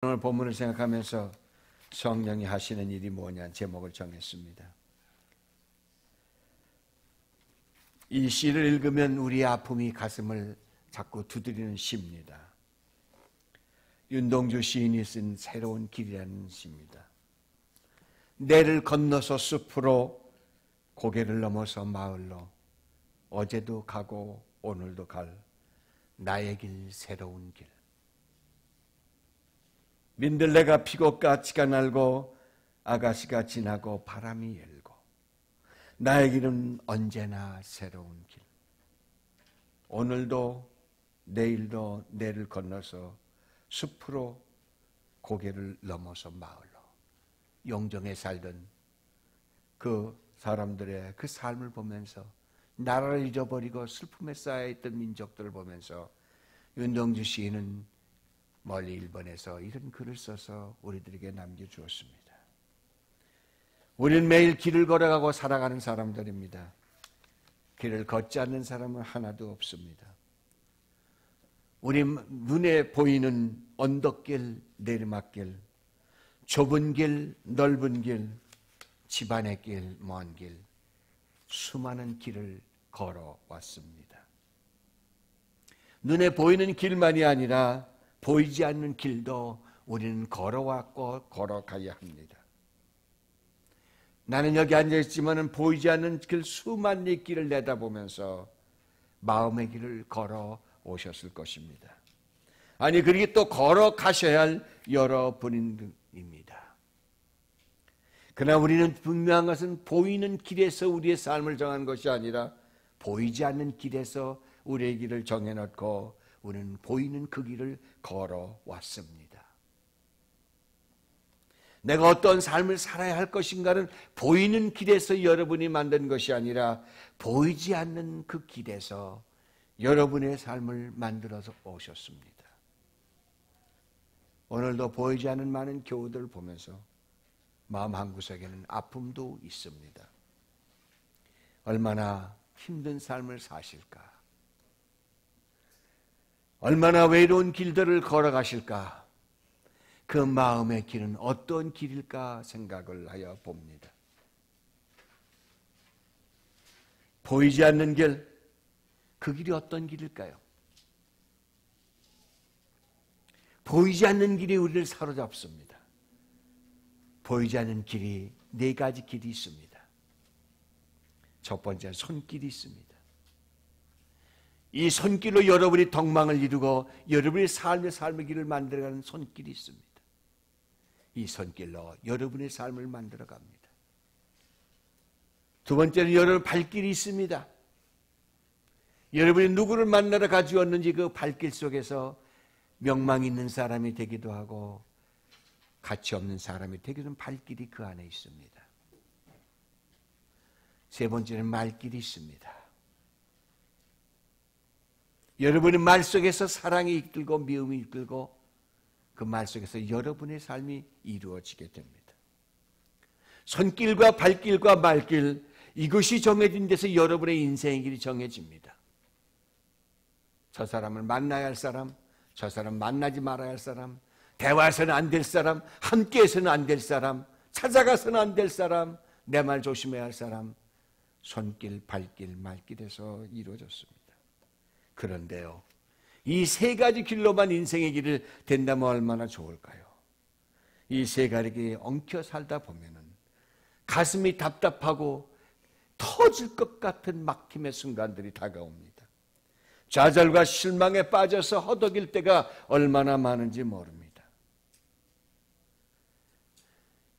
오늘 본문을 생각하면서 성령이 하시는 일이 뭐냐 제목을 정했습니다. 이 시를 읽으면 우리의 아픔이 가슴을 자꾸 두드리는 시입니다. 윤동주 시인이 쓴 새로운 길이라는 시입니다. 내를 건너서 숲으로, 고개를 넘어서 마을로, 어제도 가고 오늘도 갈 나의 길 새로운 길. 민들레가 피고 까치가 날고 아가씨가 지나고 바람이 일고 나의 길은 언제나 새로운 길. 오늘도 내일도 내를 건너서 숲으로, 고개를 넘어서 마을로. 용정에 살던 그 사람들의 그 삶을 보면서, 나라를 잊어버리고 슬픔에 쌓여있던 민족들을 보면서 윤동주 시인은 멀리 일본에서 이런 글을 써서 우리들에게 남겨주었습니다. 우리는 매일 길을 걸어가고 살아가는 사람들입니다. 길을 걷지 않는 사람은 하나도 없습니다. 우리 눈에 보이는 언덕길, 내리막길, 좁은 길, 넓은 길, 집안의 길, 먼 길, 수많은 길을 걸어왔습니다. 눈에 보이는 길만이 아니라 보이지 않는 길도 우리는 걸어왔고 걸어가야 합니다. 나는 여기 앉아있지만 보이지 않는 길, 수많은 길을 내다보면서 마음의 길을 걸어오셨을 것입니다. 아니, 그리고 또 걸어가셔야 할 여러분입니다. 그러나 우리는 분명한 것은 보이는 길에서 우리의 삶을 정한 것이 아니라 보이지 않는 길에서 우리의 길을 정해놓고 우리는 보이는 그 길을 걸어왔습니다. 내가 어떤 삶을 살아야 할 것인가는 보이는 길에서 여러분이 만든 것이 아니라 보이지 않는 그 길에서 여러분의 삶을 만들어서 오셨습니다. 오늘도 보이지 않는 많은 교우들을 보면서 마음 한구석에는 아픔도 있습니다. 얼마나 힘든 삶을 사실까? 얼마나 외로운 길들을 걸어가실까? 그 마음의 길은 어떤 길일까 생각을 하여 봅니다. 보이지 않는 길, 그 길이 어떤 길일까요? 보이지 않는 길이 우리를 사로잡습니다. 보이지 않는 길이 네 가지 길이 있습니다. 첫 번째는 손길이 있습니다. 이 손길로 여러분이 덕망을 이루고 여러분의 삶의 길을 만들어가는 손길이 있습니다. 이 손길로 여러분의 삶을 만들어갑니다. 두 번째는 여러분 발길이 있습니다. 여러분이 누구를 만나러 가주었는지 그 발길 속에서 명망 있는 사람이 되기도 하고 가치 없는 사람이 되기도 하는 발길이 그 안에 있습니다. 세 번째는 말길이 있습니다. 여러분의 말 속에서 사랑이 이끌고 미움이 이끌고 그 말 속에서 여러분의 삶이 이루어지게 됩니다. 손길과 발길과 말길, 이것이 정해진 데서 여러분의 인생의 길이 정해집니다. 저 사람을 만나야 할 사람, 저 사람 만나지 말아야 할 사람, 대화해서는 안 될 사람, 함께해서는 안 될 사람, 찾아가서는 안 될 사람, 내 말 조심해야 할 사람, 손길, 발길, 말길에서 이루어졌습니다. 그런데요, 이 세 가지 길로만 인생의 길을 된다면 얼마나 좋을까요? 이 세 가지 길에 엉켜 살다 보면은 가슴이 답답하고 터질 것 같은 막힘의 순간들이 다가옵니다. 좌절과 실망에 빠져서 허덕일 때가 얼마나 많은지 모릅니다.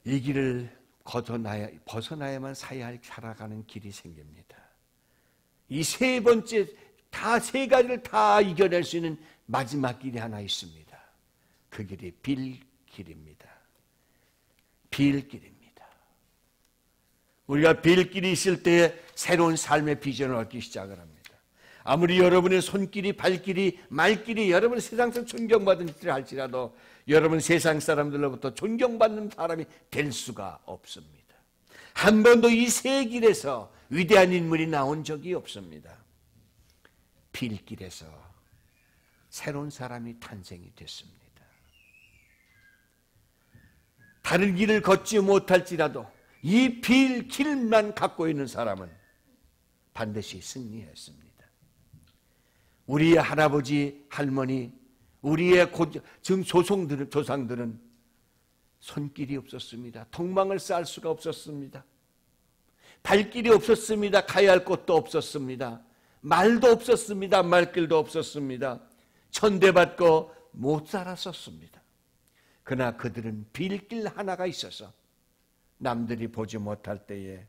이 길을 벗어나야만 살아가는 길이 생깁니다. 이 세 번째, 다 세 가지를 다 이겨낼 수 있는 마지막 길이 하나 있습니다. 그 길이 빌길입니다. 빌길입니다. 우리가 빌길이 있을 때 새로운 삶의 비전을 얻기 시작을 합니다. 아무리 여러분의 손길이, 발길이, 말길이 여러분 세상에서 존경받은 짓을 할지라도 여러분 세상 사람들로부터 존경받는 사람이 될 수가 없습니다. 한 번도 이 세 길에서 위대한 인물이 나온 적이 없습니다. 빌길에서 새로운 사람이 탄생이 됐습니다. 다른 길을 걷지 못할지라도 이 빌길만 갖고 있는 사람은 반드시 승리했습니다. 우리의 할아버지, 할머니, 우리의 조상들은 손길이 없었습니다. 동망을 쌓을 수가 없었습니다. 발길이 없었습니다. 가야 할 곳도 없었습니다. 말도 없었습니다. 말길도 없었습니다. 천대받고 못 살았었습니다. 그러나 그들은 빌길 하나가 있어서 남들이 보지 못할 때에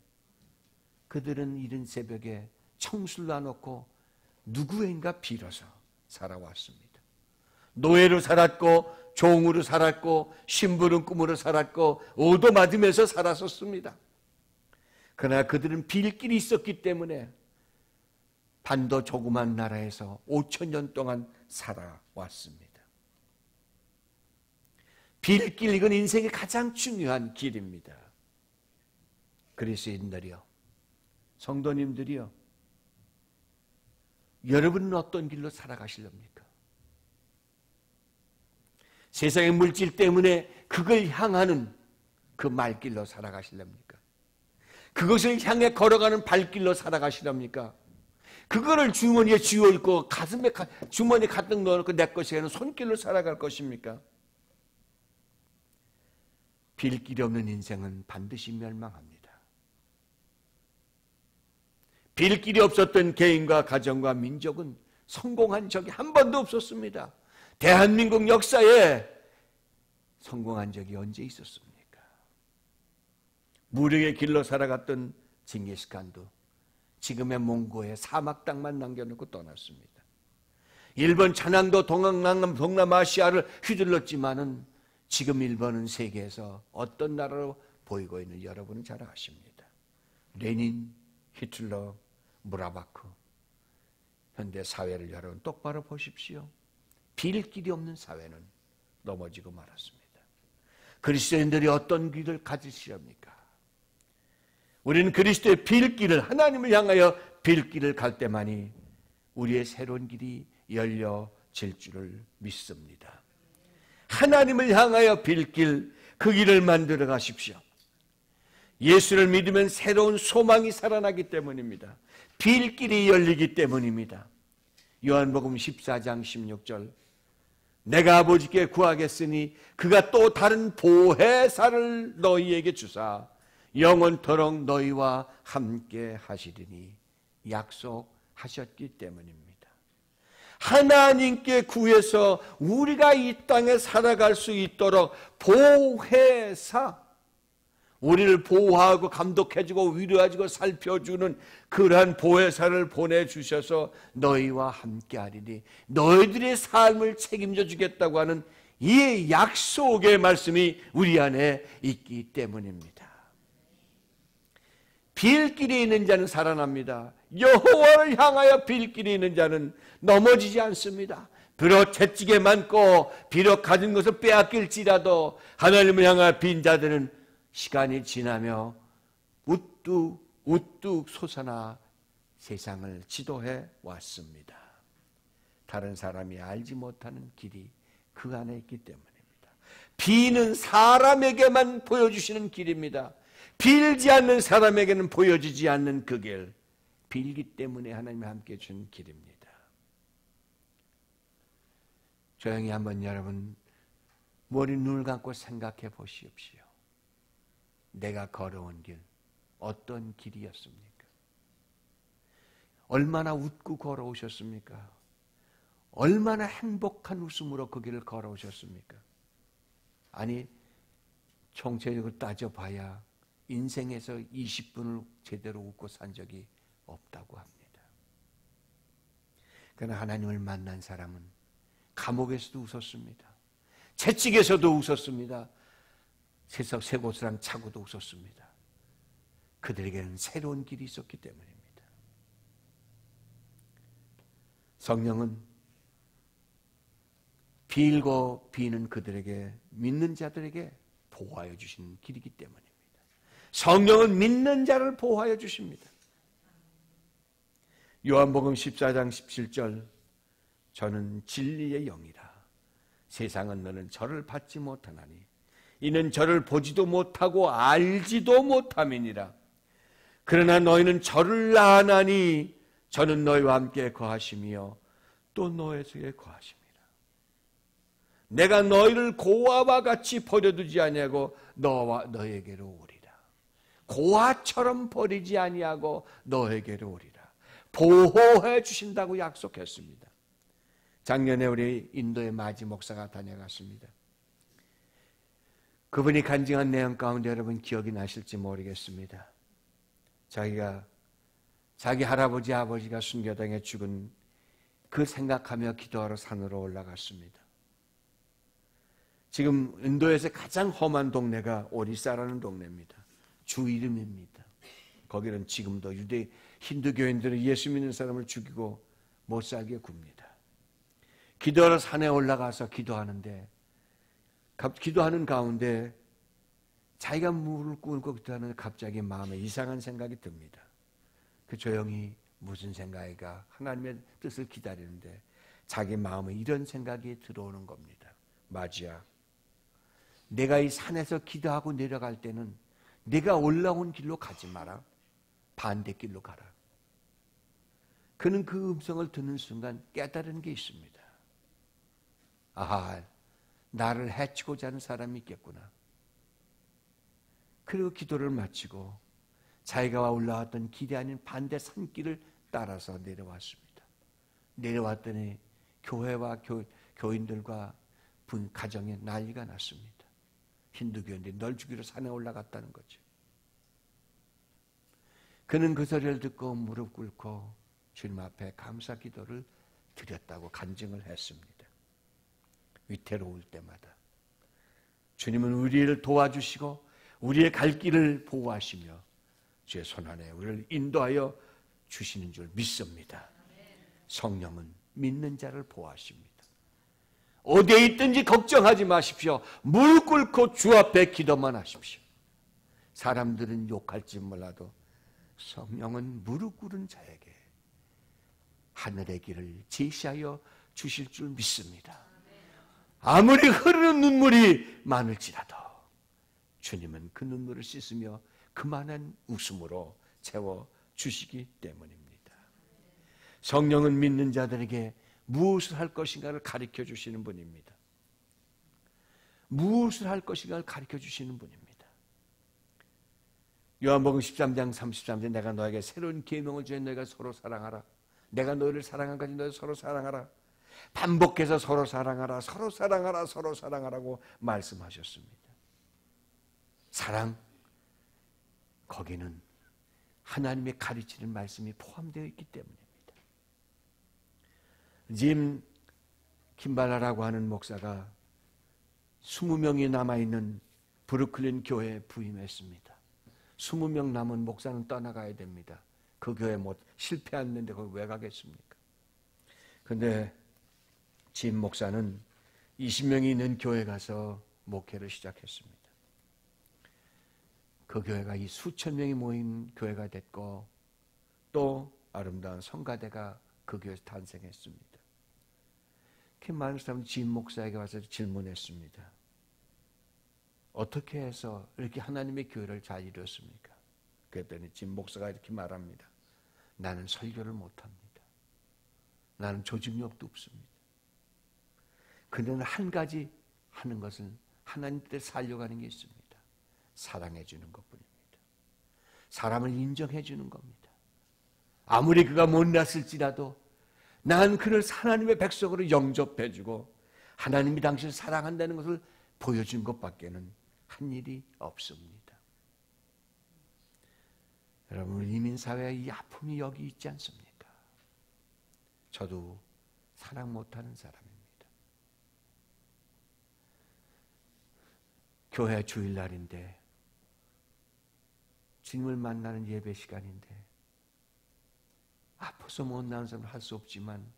그들은 이른 새벽에 청수를 놔놓고 누구인가 빌어서 살아왔습니다. 노예로 살았고 종으로 살았고 심부름꾼으로 살았고 얻어맞으면서 살았었습니다. 그러나 그들은 빌길이 있었기 때문에 반도 조그만 나라에서 5,000년 동안 살아왔습니다. 빌길, 이건 인생의 가장 중요한 길입니다. 그리스도인들이요, 성도님들이요, 여러분은 어떤 길로 살아가시렵니까? 세상의 물질 때문에 그걸 향하는 그 말길로 살아가시렵니까? 그것을 향해 걸어가는 발길로 살아가시렵니까? 그거를 주머니에 쥐어입고 가슴에 주머니에 가득 넣어놓고 내 것이 하는 손길로 살아갈 것입니까? 빌길이 없는 인생은 반드시 멸망합니다. 빌길이 없었던 개인과 가정과 민족은 성공한 적이 한 번도 없었습니다. 대한민국 역사에 성공한 적이 언제 있었습니까? 무력의 길로 살아갔던 징기스칸도 지금의 몽고의 사막 땅만 남겨놓고 떠났습니다. 일본 천황도 동남아시아를 휘둘렀지만은 지금 일본은 세계에서 어떤 나라로 보이고 있는 여러분은 잘 아십니다. 레닌, 히틀러, 무라바크, 현대 사회를 여러분 똑바로 보십시오. 빌길이 없는 사회는 넘어지고 말았습니다. 그리스도인들이 어떤 길을 가지시렵니까? 우리는 그리스도의 빌길을, 하나님을 향하여 빌길을 갈 때만이 우리의 새로운 길이 열려질 줄을 믿습니다. 하나님을 향하여 빌길, 그 길을 만들어 가십시오. 예수를 믿으면 새로운 소망이 살아나기 때문입니다. 빌길이 열리기 때문입니다. 요한복음 14장 16절, 내가 아버지께 구하겠으니 그가 또 다른 보혜사를 너희에게 주사 영원토록 너희와 함께 하시리니 약속하셨기 때문입니다. 하나님께 구해서 우리가 이 땅에 살아갈 수 있도록 보혜사, 우리를 보호하고 감독해주고 위로해주고 살펴주는 그러한 보혜사를 보내주셔서 너희와 함께하리니 너희들의 삶을 책임져 주겠다고 하는 이 약속의 말씀이 우리 안에 있기 때문입니다. 빌길이 있는 자는 살아납니다. 여호와를 향하여 빌길이 있는 자는 넘어지지 않습니다. 비록 채찍에 맞고 비록 가진 것을 빼앗길지라도 하나님을 향하여 빈 자들은 시간이 지나며 우뚝 솟아나 세상을 지도해 왔습니다. 다른 사람이 알지 못하는 길이 그 안에 있기 때문입니다. 비는 사람에게만 보여주시는 길입니다. 빌지 않는 사람에게는 보여지지 않는 그 길, 빌기 때문에 하나님이 함께 준 길입니다. 조용히 한번 여러분 머리 눈을 감고 생각해 보시옵시오. 내가 걸어온 길, 어떤 길이었습니까? 얼마나 웃고 걸어오셨습니까? 얼마나 행복한 웃음으로 그 길을 걸어오셨습니까? 아니, 총체적으로 따져봐야 인생에서 20분을 제대로 웃고 산 적이 없다고 합니다. 그러나 하나님을 만난 사람은 감옥에서도 웃었습니다. 채찍에서도 웃었습니다. 쇠고스랑 차고도 웃었습니다. 그들에게는 새로운 길이 있었기 때문입니다. 성령은 빌고 비는 그들에게, 믿는 자들에게 보호하여 주시는 길이기 때문입니다. 성령은 믿는 자를 보호하여 주십니다. 요한복음 14장 17절, 저는 진리의 영이라 세상은 너는 저를 받지 못하나니 이는 저를 보지도 못하고 알지도 못함이니라. 그러나 너희는 저를 아나니 저는 너희와 함께 거하심이요 또 너희 속에 거하심이라. 내가 너희를 고아와 같이 버려두지 아니하고 너에게로 오리라. 고아처럼 버리지 아니하고 너에게로 오리라. 보호해 주신다고 약속했습니다. 작년에 우리 인도의 마지 목사가 다녀갔습니다. 그분이 간증한 내용 가운데 여러분 기억이 나실지 모르겠습니다. 자기 할아버지 아버지가 순교당해 죽은 그 생각하며 기도하러 산으로 올라갔습니다. 지금 인도에서 가장 험한 동네가 오리사라는 동네입니다. 주 이름입니다. 거기는 지금도 힌두교인들은 예수 믿는 사람을 죽이고 못 살게 굽니다. 기도하러 산에 올라가서 기도하는데 기도하는 가운데 자기가 무릎 꿇고 기도하는데 갑자기 마음에 이상한 생각이 듭니다. 그 조용히 무슨 생각이가 하나님의 뜻을 기다리는데 자기 마음에 이런 생각이 들어오는 겁니다. 마지야, 내가 이 산에서 기도하고 내려갈 때는 내가 올라온 길로 가지 마라. 반대길로 가라. 그는 그 음성을 듣는 순간 깨달은 게 있습니다. 아하, 나를 해치고자 하는 사람이 있겠구나. 그리고 기도를 마치고 자기가 올라왔던 길이 아닌 반대 산길을 따라서 내려왔습니다. 내려왔더니 교회와 교인들과 가정에 난리가 났습니다. 힌두교인들이 널 죽이러 산에 올라갔다는 거죠. 그는 그 소리를 듣고 무릎 꿇고 주님 앞에 감사 기도를 드렸다고 간증을 했습니다. 위태로울 때마다 주님은 우리를 도와주시고 우리의 갈 길을 보호하시며 주의 손안에 우리를 인도하여 주시는 줄 믿습니다. 성령은 믿는 자를 보호하십니다. 어디에 있든지 걱정하지 마십시오. 무릎 꿇고 주 앞에 기도만 하십시오. 사람들은 욕할지 몰라도 성령은 무릎 꿇은 자에게 하늘의 길을 제시하여 주실 줄 믿습니다. 아무리 흐르는 눈물이 많을지라도 주님은 그 눈물을 씻으며 그만한 웃음으로 채워주시기 때문입니다. 성령은 믿는 자들에게 무엇을 할 것인가를 가르쳐 주시는 분입니다. 무엇을 할 것인가를 가르쳐 주시는 분입니다. 요한복음 13장 33절 내가 너에게 새로운 계명을 주어 너희가 서로 사랑하라. 내가 너희를 사랑한 것이 너희 서로 사랑하라. 반복해서 서로 사랑하라, 서로 사랑하라, 서로 사랑하라고 말씀하셨습니다. 사랑, 거기는 하나님의 가르치는 말씀이 포함되어 있기 때문입니다. 짐 김발라라고 하는 목사가 20명이 남아있는 브루클린 교회에 부임했습니다. 20명 남은 목사는 떠나가야 됩니다. 그 교회 실패했는데 거기 왜 가겠습니까? 그런데 짐 목사는 20명이 있는 교회 가서 목회를 시작했습니다. 그 교회가 이 수천 명이 모인 교회가 됐고 또 아름다운 성가대가 그 교회에서 탄생했습니다. 그 많은 사람은 짐 목사에게 와서 질문했습니다. 어떻게 해서 이렇게 하나님의 교회를 잘 이뤘습니까? 그랬더니 짐 목사가 이렇게 말합니다. 나는 설교를 못합니다. 나는 조직력도 없습니다. 그는 한 가지 하는 것은 하나님 뜻에 살려고 하는 게 있습니다. 사랑해 주는 것뿐입니다. 사람을 인정해 주는 겁니다. 아무리 그가 못났을지라도 난 그를 하나님의 백성으로 영접해 주고 하나님이 당신을 사랑한다는 것을 보여준 것밖에는 한 일이 없습니다. 여러분, 이민사회의 이 아픔이 여기 있지 않습니까? 저도 사랑 못하는 사람입니다. 교회 주일날인데 주님을 만나는 예배 시간인데 아파서 못 나는 사람은 할 수 없지만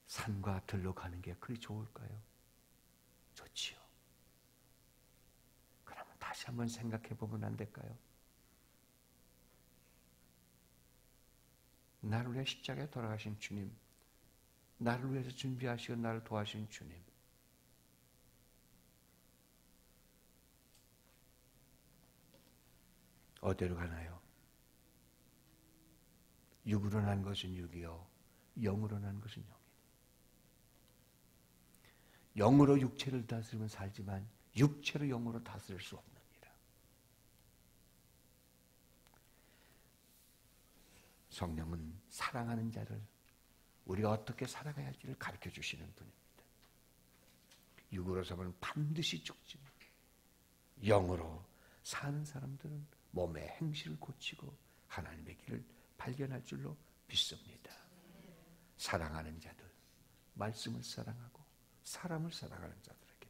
산과 들로 가는 게 그리 좋을까요? 좋지요. 그러면 다시 한번 생각해 보면 안 될까요? 나를 위해 십자가에 돌아가신 주님, 나를 위해서 준비하시고 나를 도와주신 주님, 어디로 가나요? 육으로 난 것은 육이요, 영으로 난 것은 영이에요. 영으로 육체를 다스리면 살지만 육체로 영으로 다스릴 수 없느니라. 성령은 사랑하는 자를 우리가 어떻게 살아가야 할지를 가르쳐 주시는 분입니다. 육으로 살면 반드시 죽지만 영으로 사는 사람들은 몸의 행실을 고치고 하나님의 길을 발견할 줄로 믿습니다. 사랑하는 자들, 말씀을 사랑하고 사람을 사랑하는 자들에게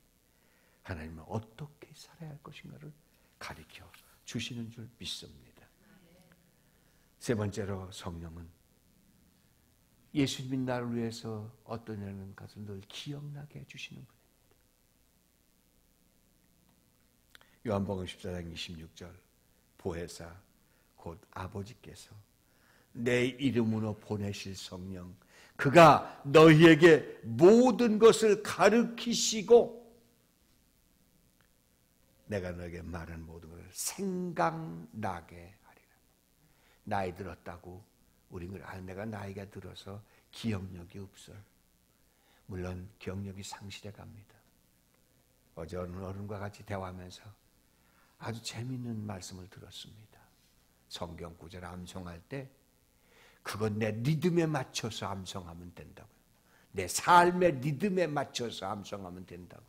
하나님은 어떻게 살아야 할 것인가를 가르쳐 주시는 줄 믿습니다. 세 번째로 성령은 예수님이 나를 위해서 어떤 일을 가서 늘 기억나게 해주시는 분입니다. 요한복음 14장 26절 보혜사 곧 아버지께서 내 이름으로 보내실 성령 그가 너희에게 모든 것을 가르치시고 내가 너에게 말한 모든 것을 생각나게 하리라. 나이 들었다고 내가 나이가 들어서 기억력이 없어. 물론 기억력이 상실해 갑니다. 어제 어느 어른과 같이 대화하면서 아주 재미있는 말씀을 들었습니다. 성경 구절 암송할 때 그건 내 리듬에 맞춰서 암송하면 된다고요. 내 삶의 리듬에 맞춰서 암송하면 된다고.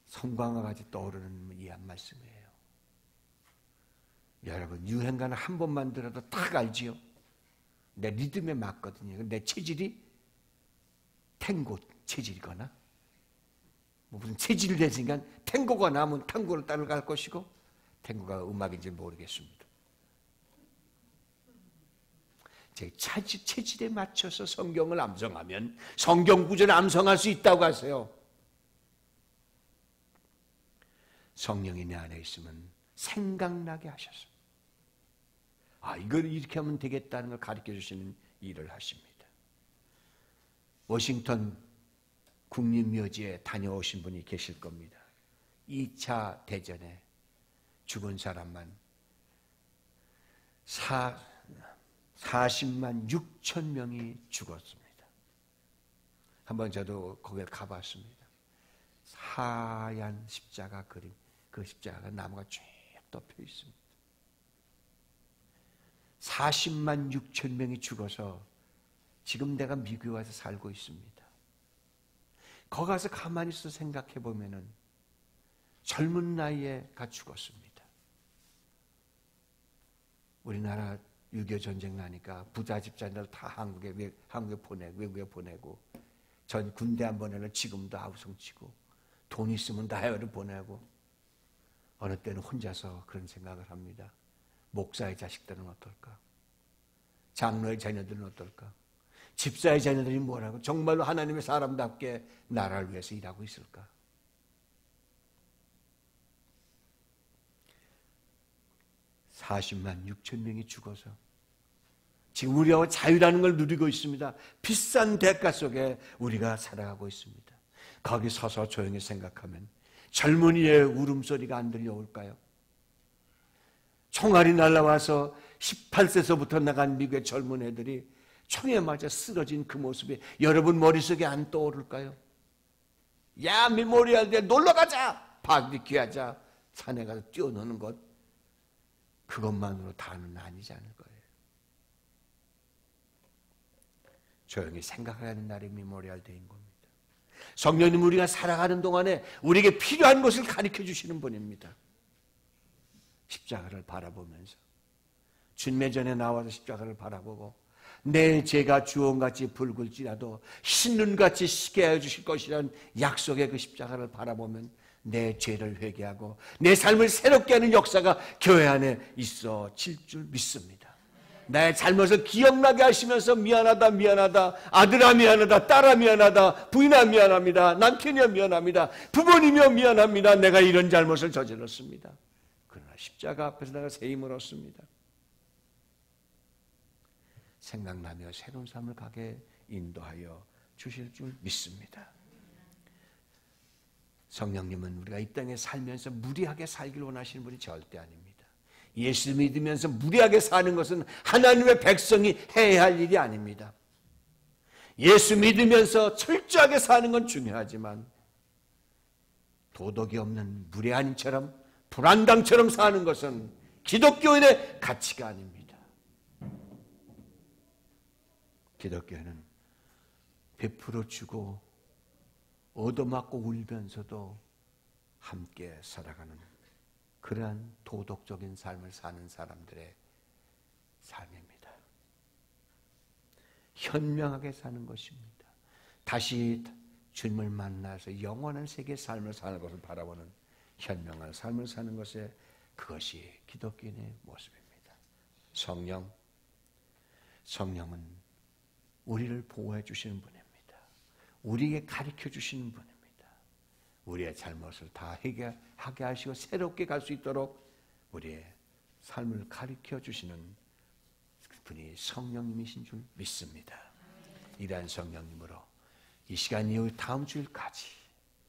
성광과 같이 떠오르는 이 한 말씀이에요. 여러분 유행가는 한 번만 들어도 딱 알지요. 내 리듬에 맞거든요. 내 체질이 탱고 체질이거나 무슨 체질이 되니까 탱고가 나면 탱고를 따라갈 것이고 탱고가 음악인지 모르겠습니다. 제 체질에 맞춰서 성경을 암송하면 성경 구절을 암송할 수 있다고 하세요. 성령이 내 안에 있으면 생각나게 하셨습니다. 이걸 이렇게 하면 되겠다는 걸 가르쳐 주시는 일을 하십니다. 워싱턴 국립묘지에 다녀오신 분이 계실 겁니다. 2차 대전에 죽은 사람만 40만 6천 명이 죽었습니다. 한번 저도 거기에 가봤습니다. 하얀 십자가 그림, 그 십자가 나무가 쭉 덮여 있습니다. 40만 6천 명이 죽어서 지금 내가 미국에 와서 살고 있습니다. 거기 가서 가만히 있어 생각해 보면은 젊은 나이에 가 죽었습니다. 우리나라 6.25 전쟁 나니까 부자 집사님들 다 한국에 보내고 외국에 보내고 전 군대 한 번에는 지금도 아우성치고 돈 있으면 다 해외로 보내고 어느 때는 혼자서 그런 생각을 합니다. 목사의 자식들은 어떨까? 장로의 자녀들은 어떨까? 집사의 자녀들이 뭐라고? 정말로 하나님의 사람답게 나라를 위해서 일하고 있을까? (40만 6천 명이) 죽어서 지금 우리가 자유라는 걸 누리고 있습니다. 비싼 대가 속에 우리가 살아가고 있습니다. 거기 서서 조용히 생각하면 젊은이의 울음소리가 안 들려올까요? 총알이 날아와서 18세서부터 나간 미국의 젊은 애들이 총에 맞아 쓰러진 그 모습이 여러분 머릿속에 안 떠오를까요? 야, 메모리얼 데 놀러가자! 바비큐하자! 산에 가서 뛰어노는 것 그것만으로 다는 아니지 않을 거예요. 조용히 생각하는 날이 메모리얼 데이인 겁니다. 성령님 우리가 살아가는 동안에 우리에게 필요한 것을 가르쳐 주시는 분입니다. 십자가를 바라보면서 주님의 전에 나와서 십자가를 바라보고 내 죄가 주홍같이 붉을지라도 흰눈같이 씻게 하여 주실 것이라는 약속의 그 십자가를 바라보면 내 죄를 회개하고 내 삶을 새롭게 하는 역사가 교회 안에 있어질 줄 믿습니다. 나의 잘못을 기억나게 하시면서 미안하다 미안하다 아들아 미안하다 딸아 미안하다 부인아 미안합니다 남편이여 미안합니다 부모님이여 미안합니다 내가 이런 잘못을 저질렀습니다. 그러나 십자가 앞에서 내가 새 힘을 얻습니다. 생각나며 새로운 삶을 가게 인도하여 주실 줄 믿습니다. 성령님은 우리가 이 땅에 살면서 무리하게 살기를 원하시는 분이 절대 아닙니다. 예수 믿으면서 무리하게 사는 것은 하나님의 백성이 해야 할 일이 아닙니다. 예수 믿으면서 철저하게 사는 건 중요하지만 도덕이 없는 무례한처럼 불안당처럼 사는 것은 기독교인의 가치가 아닙니다. 기독교인은 베풀어 주고 얻어맞고 울면서도 함께 살아가는 그러한 도덕적인 삶을 사는 사람들의 삶입니다. 현명하게 사는 것입니다. 다시 주님을 만나서 영원한 세계의 삶을 사는 것을 바라보는 현명한 삶을 사는 것에 그것이 기독교인의 모습입니다. 성령은 우리를 보호해 주시는 분입니다. 우리에게 가르쳐 주시는 분입니다. 우리의 잘못을 다 하게 하시고 새롭게 갈 수 있도록 우리의 삶을 가르쳐 주시는 분이 성령님이신 줄 믿습니다. 이러한 성령님으로 이 시간 이후 다음 주일까지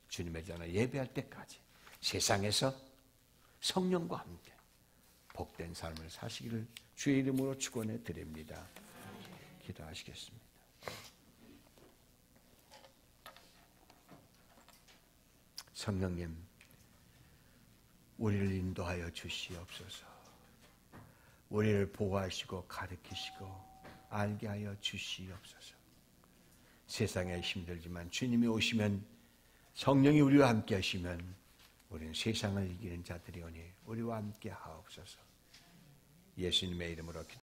주님의 전에 예배할 때까지 세상에서 성령과 함께 복된 삶을 사시기를 주의 이름으로 축원해 드립니다. 기도하시겠습니다. 성령님, 우리를 인도하여 주시옵소서. 우리를 보호하시고 가르치시고 알게 하여 주시옵소서. 세상에 힘들지만 주님이 오시면, 성령이 우리와 함께 하시면 우리는 세상을 이기는 자들이 오니 우리와 함께 하옵소서. 예수님의 이름으로 기도합니다.